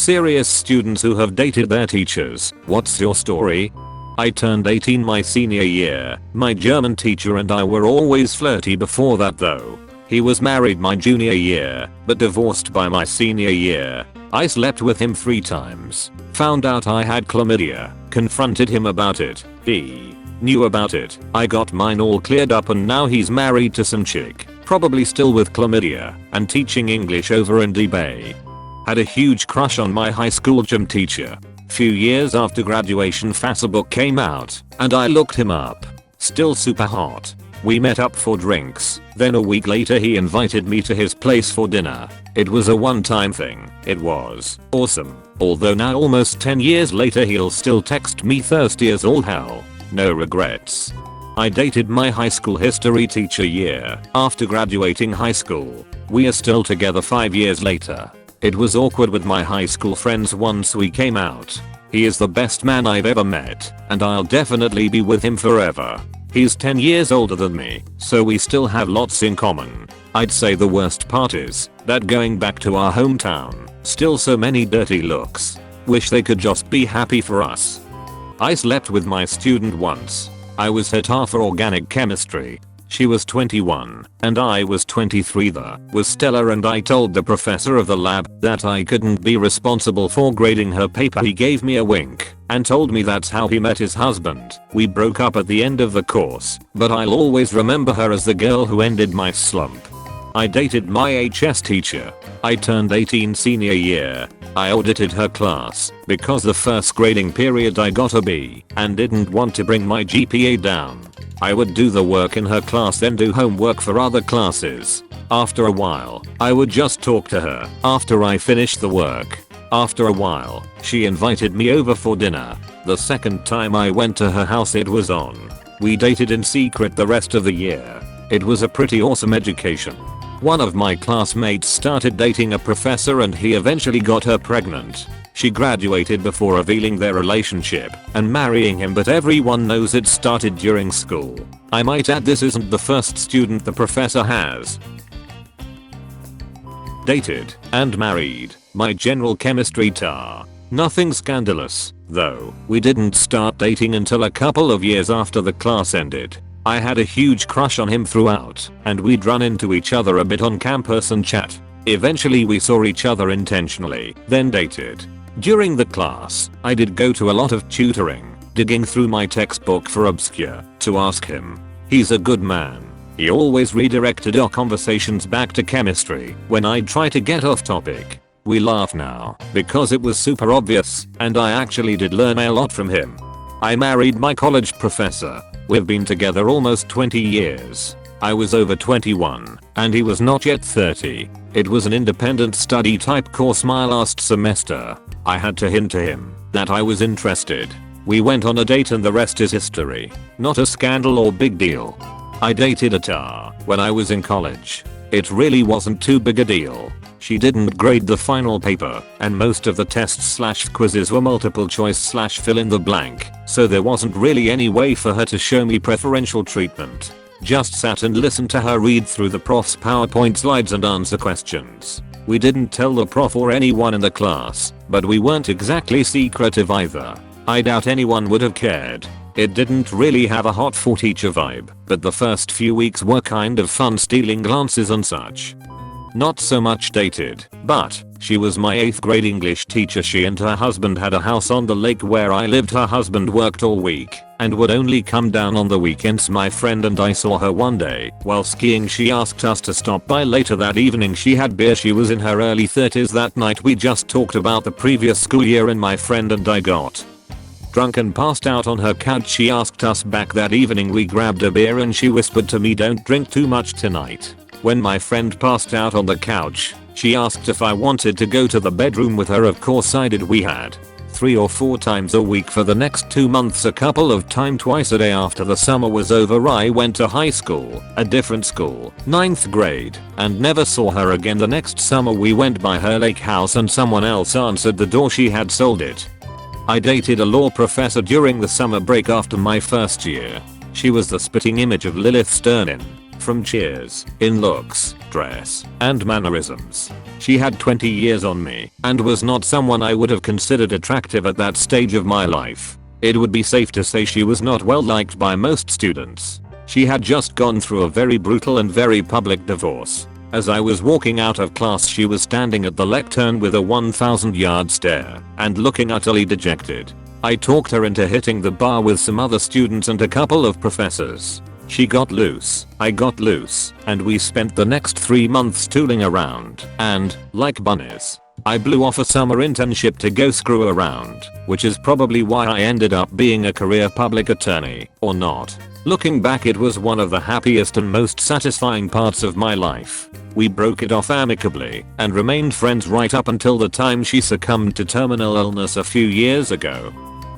serious students who have dated their teachers. What's your story? I turned 18 my senior year. My German teacher and I were always flirty before that though. He was married my junior year, but divorced by my senior year. I slept with him 3 times. Found out I had chlamydia. Confronted him about it. He knew about it. I got mine all cleared up and now he's married to some chick. Probably still with chlamydia and teaching English over in eBay. Had a huge crush on my high school gym teacher. Few years after graduation Facebook came out and I looked him up. Still super hot. We met up for drinks. Then a week later he invited me to his place for dinner. It was a one-time thing. It was awesome. Although now almost 10 years later he'll still text me thirsty as all hell. No regrets. I dated my high school history teacher year after graduating high school. We are still together 5 years later. It was awkward with my high school friends once we came out. He is the best man I've ever met, and I'll definitely be with him forever. He's 10 years older than me, so we still have lots in common. I'd say the worst part is that going back to our hometown, still so many dirty looks. Wish they could just be happy for us. I slept with my student once. I was her TA for organic chemistry. She was 21 and I was 23. That was stellar and I told the professor of the lab that I couldn't be responsible for grading her paper. He gave me a wink and told me that's how he met his husband. We broke up at the end of the course, but I'll always remember her as the girl who ended my slump. I dated my HS teacher. I turned 18 senior year. I audited her class because the first grading period I got a B and didn't want to bring my GPA down. I would do the work in her class then do homework for other classes. After a while, I would just talk to her after I finished the work. After a while, she invited me over for dinner. The second time I went to her house it was on. We dated in secret the rest of the year. It was a pretty awesome education. One of my classmates started dating a professor and he eventually got her pregnant. She graduated before revealing their relationship and marrying him, but everyone knows it started during school. I might add this isn't the first student the professor has dated and married. My general chemistry TA. Nothing scandalous, though. We didn't start dating until a couple of years after the class ended. I had a huge crush on him throughout, and we'd run into each other a bit on campus and chat. Eventually we saw each other intentionally, then dated. During the class, I did go to a lot of tutoring, digging through my textbook for obscure to ask him. He's a good man. He always redirected our conversations back to chemistry when I'd try to get off topic. We laugh now because it was super obvious, and I actually did learn a lot from him. I married my college professor. We've been together almost 20 years. I was over 21 and he was not yet 30. It was an independent study type course my last semester. I had to hint to him that I was interested. We went on a date and the rest is history. Not a scandal or big deal. I dated a TA when I was in college. It really wasn't too big a deal. She didn't grade the final paper and most of the tests/quizzes were multiple choice/fill in the blank, so there wasn't really any way for her to show me preferential treatment. Just sat and listened to her read through the prof's PowerPoint slides and answer questions. We didn't tell the prof or anyone in the class, but we weren't exactly secretive either. I doubt anyone would have cared. It didn't really have a hot for teacher vibe, but the first few weeks were kind of fun, stealing glances and such. Not so much dated, but she was my 8th grade English teacher. She and her husband had a house on the lake where I lived. Her husband worked all week and would only come down on the weekends. My friend and I saw her one day while skiing. She asked us to stop by later that evening. She had beer. She was in her early 30s. That night we just talked about the previous school year and my friend and I got drunk and passed out on her couch. She asked us back that evening. We grabbed a beer and she whispered to me, "Don't drink too much tonight." When my friend passed out on the couch, she asked if I wanted to go to the bedroom with her. Of course I did. We had 3 or 4 times a week for the next 2 months, a couple of times twice a day. After the summer was over I went to high school, a different school, 9th grade, and never saw her again. The next summer we went by her lake house and someone else answered the door. She had sold it. I dated a law professor during the summer break after my first year. She was the spitting image of Lilith Sternin from Cheers in looks, dress, and mannerisms. She had 20 years on me and was not someone I would have considered attractive at that stage of my life. It would be safe to say she was not well liked by most students. She had just gone through a very brutal and very public divorce. As I was walking out of class, she was standing at the lectern with a 1,000-yard stare and looking utterly dejected. I talked her into hitting the bar with some other students and a couple of professors. She got loose, I got loose, and we spent the next 3 months tooling around, and, like bunnies, I blew off a summer internship to go screw around, which is probably why I ended up being a career public attorney, or not. Looking back, it was one of the happiest and most satisfying parts of my life. We broke it off amicably and remained friends right up until the time she succumbed to terminal illness a few years ago.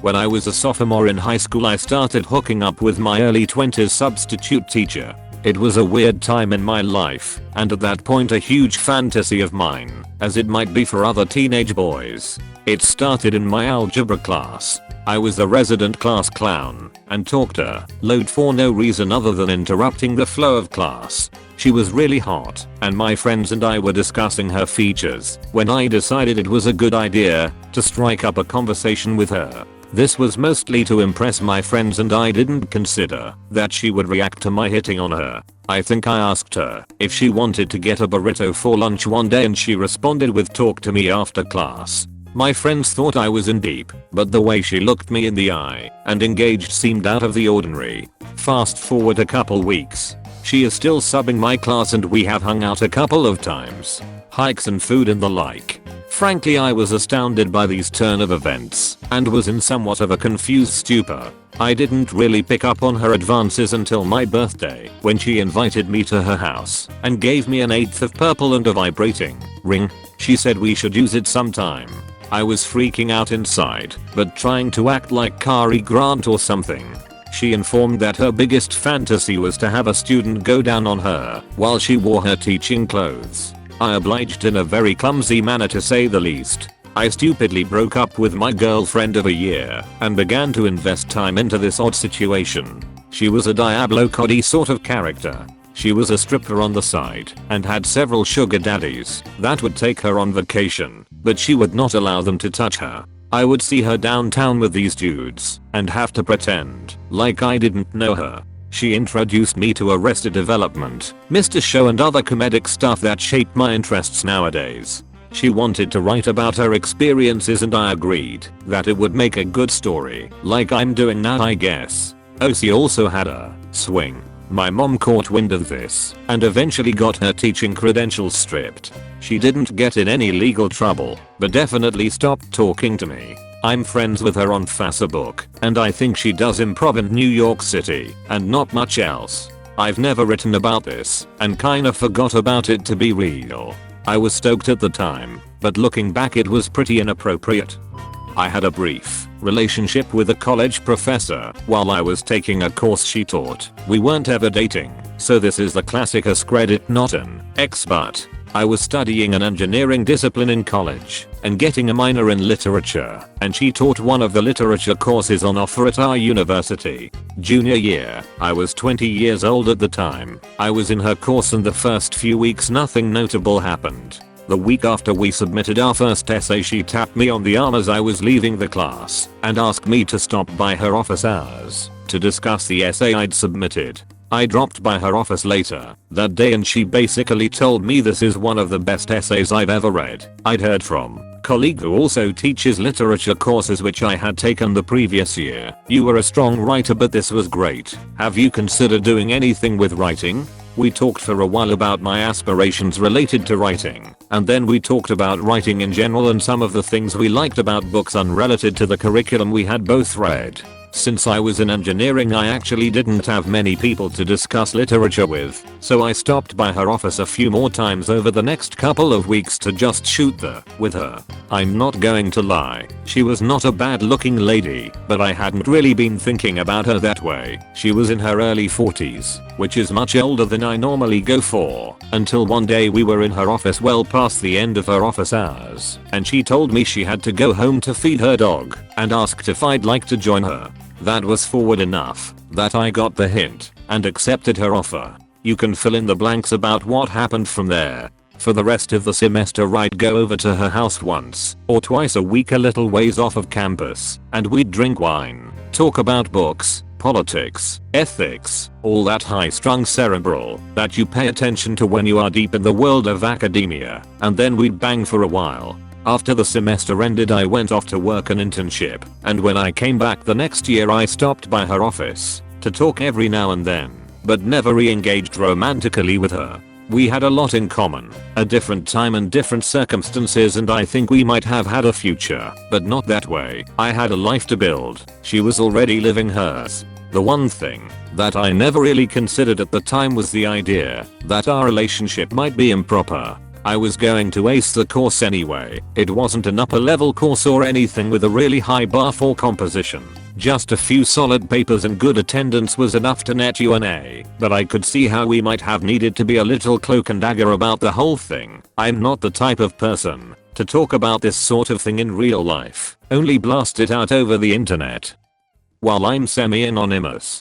When I was a sophomore in high school, I started hooking up with my early 20s substitute teacher. It was a weird time in my life, and at that point a huge fantasy of mine, as it might be for other teenage boys. It started in my algebra class. I was the resident class clown and talked her load for no reason other than interrupting the flow of class. She was really hot, and my friends and I were discussing her features when I decided it was a good idea to strike up a conversation with her. This was mostly to impress my friends, and I didn't consider that she would react to my hitting on her. I think I asked her if she wanted to get a burrito for lunch one day, and she responded with "talk to me after class." My friends thought I was in deep, but the way she looked me in the eye and engaged seemed out of the ordinary. Fast forward a couple weeks. She is still subbing my class and we have hung out a couple of times. Hikes and food and the like. Frankly, I was astounded by these turn of events and was in somewhat of a confused stupor. I didn't really pick up on her advances until my birthday, when she invited me to her house and gave me an 1/8 of purple and a vibrating ring. She said we should use it sometime. I was freaking out inside, but trying to act like Cary Grant or something. She informed that her biggest fantasy was to have a student go down on her while she wore her teaching clothes. I obliged in a very clumsy manner, to say the least. I stupidly broke up with my girlfriend of a year and began to invest time into this odd situation. She was a Diablo Cody sort of character. She was a stripper on the side and had several sugar daddies that would take her on vacation, but she would not allow them to touch her. I would see her downtown with these dudes and have to pretend like I didn't know her. She introduced me to Arrested Development, Mr. Show, and other comedic stuff that shaped my interests nowadays. She wanted to write about her experiences and I agreed that it would make a good story, like I'm doing now, I guess. Oh, she also had a swing. My mom caught wind of this and eventually got her teaching credentials stripped. She didn't get in any legal trouble, but definitely stopped talking to me. I'm friends with her on Facebook, and I think she does improv in New York City and not much else. I've never written about this and kinda forgot about it, to be real. I was stoked at the time, but looking back it was pretty inappropriate. I had a brief relationship with a college professor while I was taking a course she taught. We weren't ever dating, so this is the classic AskReddit, not an ex, but I was studying an engineering discipline in college and getting a minor in literature, and she taught one of the literature courses on offer at our university. Junior year, I was 20 years old at the time. I was in her course, and the first few weeks nothing notable happened. The week after we submitted our first essay, she tapped me on the arm as I was leaving the class and asked me to stop by her office hours to discuss the essay I'd submitted. I dropped by her office later that day and she basically told me this is one of the best essays I've ever read. I'd heard from a colleague who also teaches literature courses which I had taken the previous year. You were a strong writer, but this was great. Have you considered doing anything with writing? We talked for a while about my aspirations related to writing, and then we talked about writing in general and some of the things we liked about books unrelated to the curriculum we had both read. Since I was in engineering, I actually didn't have many people to discuss literature with, so I stopped by her office a few more times over the next couple of weeks to just shoot the with her. I'm not going to lie, she was not a bad looking lady, but I hadn't really been thinking about her that way. She was in her early 40s, which is much older than I normally go for, until one day we were in her office well past the end of her office hours, and she told me she had to go home to feed her dog and asked if I'd like to join her. That was forward enough that I got the hint and accepted her offer. You can fill in the blanks about what happened from there. For the rest of the semester I'd go over to her house once or twice a week a little ways off of campus, and we'd drink wine, talk about books, politics, ethics, all that high-strung cerebral that you pay attention to when you are deep in the world of academia, and then we'd bang for a while. After the semester ended I went off to work an internship, and when I came back the next year I stopped by her office to talk every now and then, but never re-engaged romantically with her. We had a lot in common, a different time and different circumstances, and I think we might have had a future, but not that way. I had a life to build, she was already living hers. The one thing that I never really considered at the time was the idea that our relationship might be improper. I was going to ace the course anyway. It wasn't an upper level course or anything with a really high bar for composition. Just a few solid papers and good attendance was enough to net you an A, but I could see how we might have needed to be a little cloak and dagger about the whole thing. I'm not the type of person to talk about this sort of thing in real life, only blast it out over the internet. While I'm semi-anonymous,